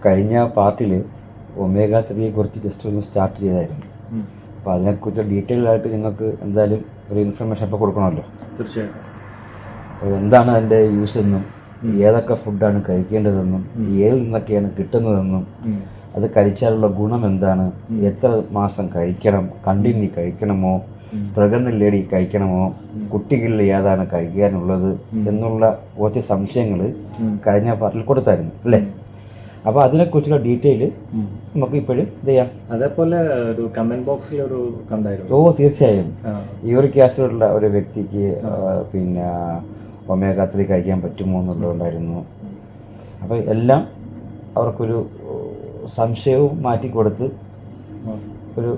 കഴിഞ്ഞ പാർട്ടിൽ ഒമേഗ 3 കുറിച്ച് ജസ്റ്റ് ഒന്ന് സ്റ്റാർട്ട് ചെയ്തായിരുന്നു. അപ്പോൾ അതിനെക്കുറിച്ച് ഡീറ്റെയിൽ ആയിട്ട് നിങ്ങൾക്ക് എന്തായാലും ഒരു ഇൻഫർമേഷൻ ഇപ്പോൾ കൊടുക്കണമല്ലോ. തീർച്ചയായിട്ടും. അപ്പോൾ എന്താണ് അതിൻ്റെ യൂസ് എന്നും ഏതൊക്കെ ഫുഡാണ് കഴിക്കേണ്ടതെന്നും ഏതിൽ നിന്നൊക്കെയാണ് കിട്ടുന്നതെന്നും അത് കഴിച്ചാലുള്ള ഗുണം എന്താണ്, എത്ര മാസം കഴിക്കണം, കണ്ടിന്യൂ കഴിക്കണമോ, പ്രഗ്നന്റ് ലേഡി കഴിക്കണമോ, കുട്ടികളിൽ ഏതാണ് കഴിക്കാനുള്ളത് എന്നുള്ള കുറച്ച് സംശയങ്ങൾ കഴിഞ്ഞ പാർട്ടിൽ കൊടുത്തായിരുന്നു അല്ലേ. അപ്പോൾ അതിനെക്കുറിച്ചുള്ള ഡീറ്റെയിൽ നമുക്ക് ഇപ്പോഴും ഇത് ചെയ്യാം. അതേപോലെ ഒരു കമന്റ് ബോക്സിൽ ഒരു കണ്ടായിരുന്നു. തീർച്ചയായും യൂറിക് ആസിഡ് ഉള്ള ഒരു വ്യക്തിക്ക് പിന്നെ ഒമേഗ 3 കഴിക്കാൻ പറ്റുമോ എന്നുള്ളതുണ്ടായിരുന്നു. അപ്പോൾ എല്ലാം അവർക്കൊരു സംശയവും മാറ്റിക്കൊടുത്ത് ഒരു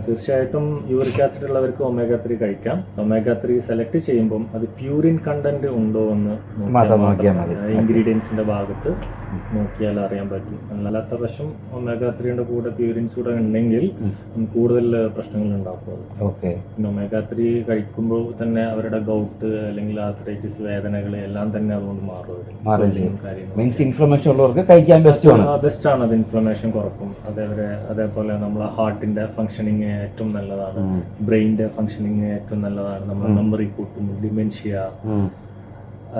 തീർച്ചയായിട്ടും യൂറിക് ആസിഡ് ഉള്ളവർക്ക് ഒമേഗ 3 കഴിക്കാം. ഒമേഗ 3 സെലക്ട് ചെയ്യുമ്പം അത് പ്യൂരിൻ കണ്ടന്റ് ഉണ്ടോ എന്ന് നോക്കിയാൽ മതി. ഇൻഗ്രീഡിയൻസിന്റെ ഭാഗത്ത് നോക്കിയാൽ അറിയാൻ പറ്റും. അല്ലാത്ത പക്ഷം ഒമേഗ 3യുടെ കൂടെ പ്യൂരിൻസ് കൂടെ ഉണ്ടെങ്കിൽ കൂടുതൽ പ്രശ്നങ്ങൾ ഉണ്ടാക്കും. ഓക്കെ. പിന്നെ ഒമേഗ 3 കഴിക്കുമ്പോൾ തന്നെ അവരുടെ ഗൗട്ട് അല്ലെങ്കിൽ ആർത്രൈറ്റിസ് വേദനകൾ എല്ലാം തന്നെ അതുകൊണ്ട് മാറും. ഇൻഫ്ലമേഷൻ ഉള്ളവർക്ക് കഴിക്കാൻ ബെസ്റ്റ് ആണ്. അത് ഇൻഫ്ലമേഷൻ കുറക്കും. അതേപോലെ നമ്മളെ ഹാർട്ടിന്റെ ഫംഗ്ഷനിങ് ഏറ്റവും നല്ലതാണ്. ബ്രെയിനിന്റെ ഫംഗ്ഷനിങ് ഏറ്റവും നല്ലതാണ്. നമ്മുടെ മെമ്മറി കൂട്ടും, ഡിമെൻഷ്യ,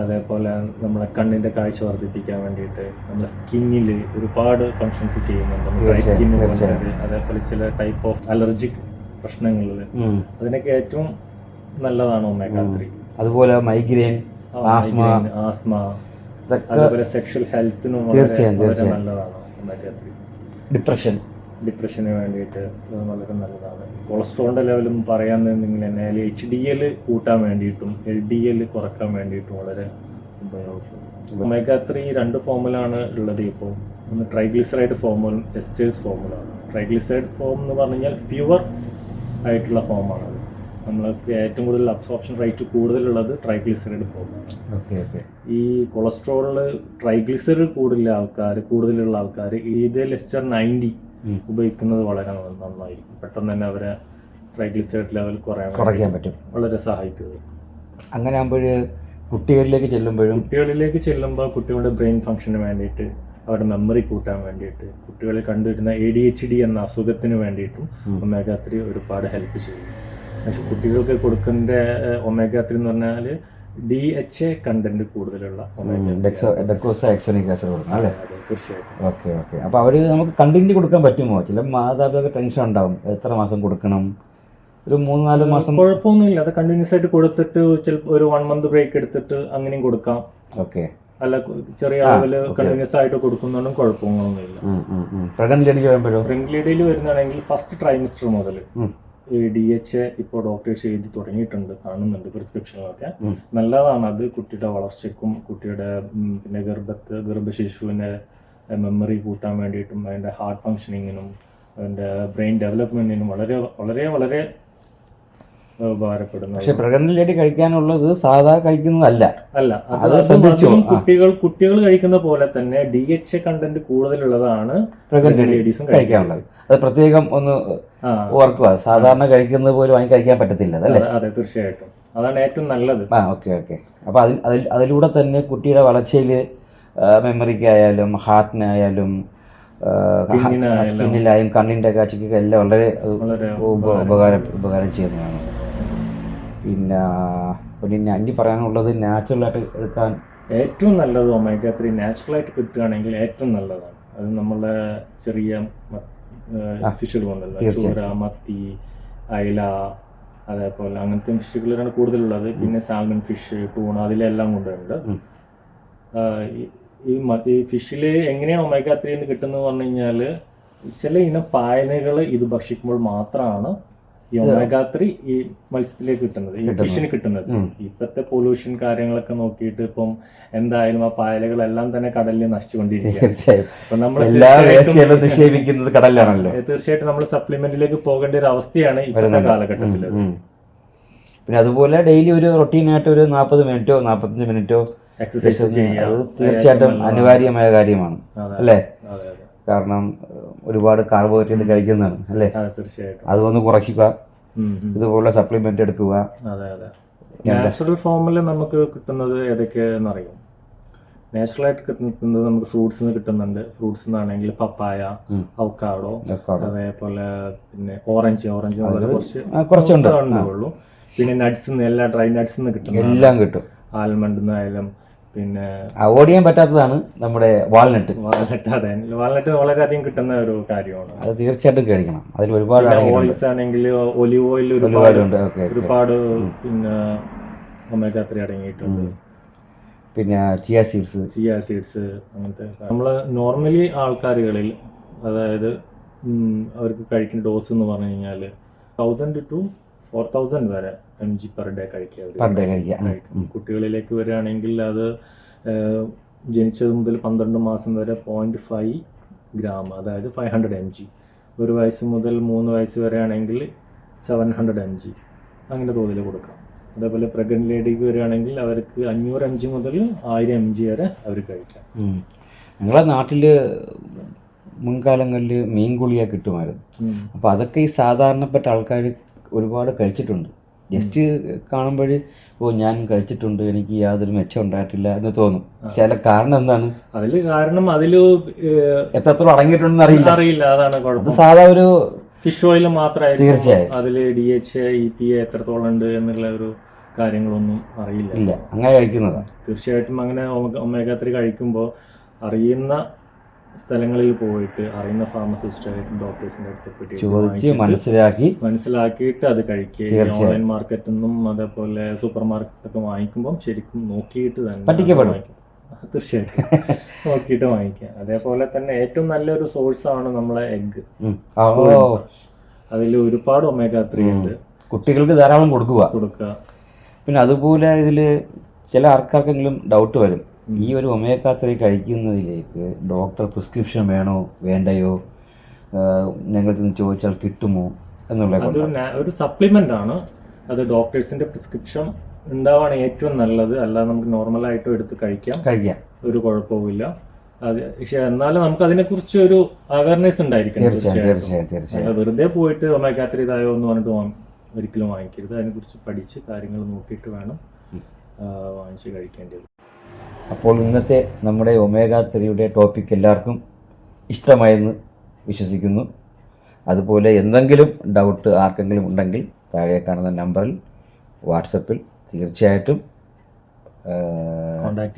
അതേപോലെ നമ്മളെ കണ്ണിന്റെ കാഴ്ച വർദ്ധിപ്പിക്കാൻ വേണ്ടിയിട്ട് നമ്മളെ സ്കിന്നിൽ ഒരുപാട് ഫങ്ഷൻസ് ചെയ്യുന്നുണ്ട്. ഡ്രൈ സ്കിൻ പോലുള്ളത്, അതേപോലെ ചില ടൈപ്പ് ഓഫ് അലർജിക് പ്രശ്നങ്ങളിൽ അതിനൊക്കെ ഏറ്റവും നല്ലതാണ് ഒമേഗ 3. അതുപോലെ മൈഗ്രെയിൻ, ആസ്മ, അതേപോലെ സെക്ഷൽ ഹെൽത്തിനും വളരെ നല്ലതാണ് ഒമേഗ 3. ഡിപ്രഷന് വേണ്ടിയിട്ട് വളരെ നല്ലതാണ്. കൊളസ്ട്രോളിൻ്റെ ലെവലും പറയാമെന്നുണ്ടെങ്കിൽ തന്നെ HDL കൂട്ടാൻ വേണ്ടിയിട്ടും LDL കുറക്കാൻ വേണ്ടിയിട്ടും വളരെ ഉപയോഗപ്രദം. ഒമേഗ 3 2 ഫോമിലാണ് ഉള്ളത്. ഇപ്പോൾ ഒന്ന് ട്രൈഗ്ലിസറൈഡ് ഫോമും എസ്റ്റേഴ്സ് ഫോമിലാണ്. ട്രൈഗ്ലിസറൈഡ് ഫോം എന്ന് പറഞ്ഞു കഴിഞ്ഞാൽ പ്യുവർ ആയിട്ടുള്ള ഫോമാണത്. നമ്മൾക്ക് ഏറ്റവും കൂടുതൽ അബ്സോർപ്ഷൻ റേറ്റ് കൂടുതലുള്ളത് ട്രൈഗ്ലിസറൈഡ് ഫോമാണ്. ഈ കൊളസ്ട്രോളിൽ ട്രൈഗ്ലിസറൈഡ് കൂടുതലുള്ള ആൾക്കാർ ഇത് ലെസ്റ്റർ 90 ഉപയോഗിക്കുന്നത് വളരെ നന്നായിരിക്കും. പെട്ടെന്ന് തന്നെ അവരെ ട്രൈഗ്ലിസറൈഡ് ലെവൽ കുറയ്ക്കാൻ പറ്റും, വളരെ സഹായിക്കുന്നത്. അങ്ങനെ ആകുമ്പോൾ കുട്ടികളിലേക്ക് ചെല്ലുമ്പോൾ കുട്ടികളുടെ ബ്രെയിൻ ഫംഗ്ഷന് വേണ്ടിയിട്ട്, അവരുടെ മെമ്മറി കൂട്ടാൻ വേണ്ടിയിട്ട്, കുട്ടികളിൽ കണ്ടുവരുന്ന ADHD എന്ന അസുഖത്തിന് വേണ്ടിയിട്ടും ഒമേഗ 3 ഒരുപാട് ഹെൽപ്പ് ചെയ്യും. പക്ഷെ കുട്ടികൾക്ക് കൊടുക്കുന്ന ഒമേഗ 3 എന്ന് പറഞ്ഞാൽ DHA കണ്ടന്റ് കൂടുതലുള്ള തീർച്ചയായിട്ടും. ഓക്കെ. അപ്പോൾ അവർ നമുക്ക് കണ്ടിന്യൂ കൊടുക്കാൻ പറ്റുമോ? ചില മാതാപിതാക്കൾ ടെൻഷൻ ഉണ്ടാവും, എത്ര മാസം കൊടുക്കണം, ഒരു 3-4 മാസം കുഴപ്പമൊന്നുമില്ല. അത് കണ്ടിന്യൂസ് ആയിട്ട് കൊടുത്തിട്ട് ചിലപ്പോൾ ഒരു 1 month ബ്രേക്ക് എടുത്തിട്ട് അങ്ങനെയും കൊടുക്കാം. ഓക്കെ. അല്ല, ചെറിയ അളവിൽ കണ്ടിന്യൂസ് ആയിട്ട് കൊടുക്കുന്നതുകൊണ്ടും കുഴപ്പമൊന്നുമില്ല. പ്രഗ്നന്റ് ലേഡിയിൽ വരുന്നതാണെങ്കിൽ ഫസ്റ്റ് ട്രൈമിസ്റ്റർ മുതൽ ഈ DHA ഇപ്പോൾ ഡോക്ടേഴ്സ് എഴുതി തുടങ്ങിയിട്ടുണ്ട്, കാണുന്നുണ്ട് പ്രിസ്ക്രിപ്ഷനിലൊക്കെ. നല്ലതാണ്. അത് കുട്ടിയുടെ വളർച്ചയ്ക്കും കുട്ടിയുടെ പിന്നെ ഗർഭശിശുവിൻ്റെ മെമ്മറി കൂട്ടാൻ വേണ്ടിയിട്ടും അതിൻ്റെ ഹാർട്ട് ഫങ്ഷനിങ്ങിനും അതിൻ്റെ ബ്രെയിൻ ഡെവലപ്മെന്റിനും വളരെ വളരെ വളരെ ഉപകാരപ്പെടുന്നു. പക്ഷെ പ്രഗ്നന്റ് ലേഡി കഴിക്കാനുള്ളത് സാധാ കഴിക്കുന്നതല്ല. കുട്ടികൾ കഴിക്കുന്ന പോലെ തന്നെ DHA കണ്ടന്റ് കൂടുതലുള്ളതാണ് പ്രഗ്നന്റ് ലേഡീസും കഴിക്കാനുള്ളത്. അത് പ്രത്യേകം ഒന്ന് ഓർക്കുക. സാധാരണ കഴിക്കുന്നത് പോലും വാങ്ങി കഴിക്കാൻ പറ്റത്തില്ല. അതെ, തീർച്ചയായിട്ടും. അതാണ് ഏറ്റവും നല്ലത്. ഓക്കെ. അപ്പോൾ അതിലൂടെ തന്നെ കുട്ടിയുടെ വളർച്ചയിൽ മെമ്മറിക്കായാലും ഹാർട്ടിനായാലും സ്കിന്നിലായും കണ്ണിൻ്റെ കാഴ്ചയ്ക്കൊക്കെ എല്ലാം വളരെ ഉപകാരം ചെയ്യുന്നതാണ്. പിന്നെ ഇനി പറയാനുള്ളത് നാച്ചുറലായിട്ട് എടുക്കാൻ ഏറ്റവും നല്ലത് ഒമേഗ 3 നാച്ചുറലായിട്ട് കിട്ടുകയാണെങ്കിൽ ഏറ്റവും നല്ലതാണ്. അത് നമ്മളെ ചെറിയ ഫിഷുകളുണ്ടല്ലോ, ചൂര, മത്തി, അയല, അതേപോലെ അങ്ങനത്തെ ഫിഷുകളാണ് കൂടുതലുള്ളത്. പിന്നെ സാൽമൺ ഫിഷ്, ടൂണ, അതിലെല്ലാം കൊണ്ടുണ്ട്. ഈ ഫിഷിൽ എങ്ങനെയാണ് ഒമേഗ 3 എന്ന് കിട്ടുന്നത് പറഞ്ഞു കഴിഞ്ഞാൽ ചില ഇനം പായലുകൾ ഇത് ഭക്ഷിക്കുമ്പോൾ മാത്രമാണ് ഈ ഒമേഗ 3 ഈ മത്സ്യത്തിലേക്ക് കിട്ടുന്നത്, ഈ ഫിഷിന് കിട്ടുന്നത്. ഇപ്പോഴത്തെ പൊല്യൂഷൻ കാര്യങ്ങളൊക്കെ നോക്കിയിട്ട് ഇപ്പം എന്തായാലും ആ പായലുകളെല്ലാം തന്നെ കടലിൽ നശിച്ചുകൊണ്ടിരിക്കുകയാണ്. കടലിലാണല്ലോ. തീർച്ചയായിട്ടും നമ്മൾ സപ്ലിമെന്റിലേക്ക് പോകേണ്ട ഒരു അവസ്ഥയാണ് ഇപ്പോഴത്തെ കാലഘട്ടത്തിൽ. പിന്നെ അതുപോലെ ഡെയിലി ഒരു റൊട്ടീനായിട്ട് ഒരു 40 മിനിറ്റോ 45 മിനിറ്റോ എക്സസൈസ് ചെയ്യുക തീർച്ചയായിട്ടും അനിവാര്യമായ കാര്യമാണ് അല്ലേ. കാരണം ഒരുപാട് കാർബോഹൈഡ്രേറ്റ് കഴിക്കുന്നതാണ് അല്ലേ. തീർച്ചയായിട്ടും അതൊന്ന് കുറയ്ക്കുക, ഇതുപോലെ സപ്ലിമെന്റ് എടുക്കുക. നാച്ചുറൽ ഫോമിൽ നമുക്ക് കിട്ടുന്നത് ഏതൊക്കെയെന്ന് അറിയാം. നാച്ചുറലായിട്ട് കിട്ടുന്നത് നമുക്ക് ഫ്രൂട്ട്സ് നിന്ന് കിട്ടുന്നുണ്ട്. ഫ്രൂട്ട്സ് നിന്നാണെങ്കിൽ പപ്പായ, അവക്കാഡോ, അതേപോലെ പിന്നെ ഓറഞ്ച് കുറച്ചുണ്ട് ഉള്ളൂ. പിന്നെ നട്ട്സ് എല്ലാ ഡ്രൈ നട്ട്സ് നിന്ന് കിട്ടും, എല്ലാം കിട്ടും. ആൽമണ്ട് നിന്നായാലും. പിന്നെ അവോയ്ഡ് ചെയ്യാൻ പറ്റാത്തതാണ് നമ്മുടെ വാൾനട്ട്. അതെ, വാൾനട്ട് വളരെയധികം കിട്ടുന്ന ഒരു കാര്യമാണ്. അത് തീർച്ചയായിട്ടും കഴിക്കണം. അതിൽ ഒരുപാട് ഓയിൽസ് ആണെങ്കിൽ ഒലിവ് ഓയിൽ ഒരുപാട് പിന്നെ ഒമേഗ 3 അടങ്ങിയിട്ടുണ്ട്. പിന്നെ ചിയ സീഡ്സ് അങ്ങനത്തെ നമ്മൾ നോർമലി ആൾക്കാരുകളിൽ, അതായത് അവർക്ക് കഴിക്കുന്ന ഡോസ് എന്ന് പറഞ്ഞു കഴിഞ്ഞാൽ 1000 to 4000 വരെ mg per day കഴിക്കുക. കുട്ടികളിലേക്ക് വരികയാണെങ്കിൽ അത് ജനിച്ചത് മുതൽ 12 മാസം വരെ 0.5 ഗ്രാം, അതായത് 500 mg. 1 വയസ്സ് മുതൽ 3 വയസ്സ് വരെ ആണെങ്കിൽ 700 mg അങ്ങനെ തോതിൽ കൊടുക്കാം. അതേപോലെ പ്രഗ്നന്റ് ലേഡിക്ക് വരികയാണെങ്കിൽ അവർക്ക് 500 mg മുതൽ 1000 mg വരെ അവർ കഴിക്കാം. ഞങ്ങളെ നാട്ടിൽ മുൻകാലങ്ങളിൽ മീൻ ഗുളിക കിട്ടുമായിരുന്നു. അപ്പോൾ അതൊക്കെ ഈ സാധാരണപ്പെട്ട ആൾക്കാർ ഒരുപാട് കഴിച്ചിട്ടുണ്ട്. ജസ്റ്റ് കാണുമ്പോൾ ഞാൻ കഴിച്ചിട്ടുണ്ട്, എനിക്ക് യാതൊരു മെച്ചം ഉണ്ടായിട്ടില്ല എന്ന് തോന്നും. പക്ഷെ അതിന്റെ കാരണം എന്താണ്? അതില് എത്രത്തോളം അടങ്ങിയിട്ടുണ്ടെന്ന് അറിയില്ല. അതാണ് കുഴപ്പം. സാധാ ഒരു ഫിഷ് ഓയിൽ മാത്രമായിരിക്കും. തീർച്ചയായും അതില് DHA, EPA എത്രത്തോളം ഉണ്ട് എന്നുള്ള ഒരു കാര്യങ്ങളൊന്നും അറിയില്ല. അങ്ങനെ കഴിക്കുന്നതാണ്. തീർച്ചയായിട്ടും അങ്ങനെ ഒമേഗ 3 കഴിക്കുമ്പോൾ അറിയുന്ന സ്ഥലങ്ങളിൽ പോയിട്ട് അറിയുന്ന ഫാർമസിസ്റ്റായിട്ടും ഡോക്ടേഴ്സിന്റെ അടുത്ത് ചോദിച്ച് മനസ്സിലാക്കിയിട്ട് അത് കഴിക്കുക. ഓൺലൈൻ മാർക്കറ്റിൽ നിന്നും അതേപോലെ സൂപ്പർ മാർക്കറ്റൊക്കെ വാങ്ങിക്കുമ്പോൾ ശരിക്കും നോക്കിയിട്ട് തന്നെ വാങ്ങിക്കും. തീർച്ചയായിട്ടും നോക്കിയിട്ട് വാങ്ങിക്കുക. അതേപോലെ തന്നെ ഏറ്റവും നല്ലൊരു സോഴ്സ് ആണ് നമ്മളെ എഗ്. അതിൽ ഒരുപാട് ഒമേഗ 3 ഉണ്ട്. കുട്ടികൾക്ക് ധാരാളം കൊടുക്കുക. പിന്നെ അതുപോലെ ഇതിൽ ചില ആൾക്കാർക്കെങ്കിലും ഡൗട്ട് വരും, ഈ ഒരു ഒമേഗ 3 കഴിക്കുന്നതിലേക്ക് ഡോക്ടർ പ്രിസ്ക്രിപ്ഷൻ വേണോ വേണ്ടയോ, ഞങ്ങൾക്ക് ചോദിച്ചാൽ കിട്ടുമോ എന്നുള്ള. ഒരു സപ്ലിമെന്റ് ആണ് അത്. ഡോക്ടേഴ്സിന്റെ പ്രിസ്ക്രിപ്ഷൻ ഉണ്ടാവാണ് ഏറ്റവും നല്ലത്. അല്ലാതെ നമുക്ക് നോർമലായിട്ടും എടുത്ത് കഴിക്കാം, ഒരു കുഴപ്പവുമില്ല. പക്ഷെ എന്നാലും നമുക്ക് അതിനെക്കുറിച്ച് ഒരു അവയർനെസ് ഉണ്ടായിരിക്കണം. തീർച്ചയായിട്ടും വെറുതെ പോയിട്ട് ഒമേഗ 3 ഇതായോ എന്ന് പറഞ്ഞിട്ട് ഒരിക്കലും വാങ്ങിക്കരുത്. അതിനെക്കുറിച്ച് പഠിച്ച് കാര്യങ്ങൾ നോക്കിയിട്ട് വേണം വാങ്ങിച്ച് കഴിക്കേണ്ടത്. അപ്പോൾ ഇന്നത്തെ നമ്മുടെ ഒമേഗ 3യുടെ ടോപ്പിക് എല്ലാവർക്കും ഇഷ്ടമായെന്ന് വിശ്വസിക്കുന്നു. അതുപോലെ എന്തെങ്കിലും ഡൗട്ട് ആർക്കെങ്കിലും ഉണ്ടെങ്കിൽ താഴെ കാണുന്ന നമ്പറിൽ വാട്സപ്പിൽ തീർച്ചയായിട്ടും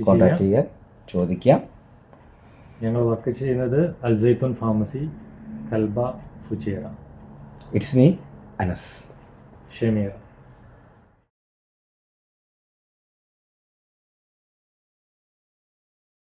കോൺടാക്ട് ചെയ്യാൻ ചോദിക്കാം. ഞങ്ങൾ വർക്ക് ചെയ്യുന്നത് Al Zaitoon pharmacy, Kalba, Fujairah. It's me Anas Shameer.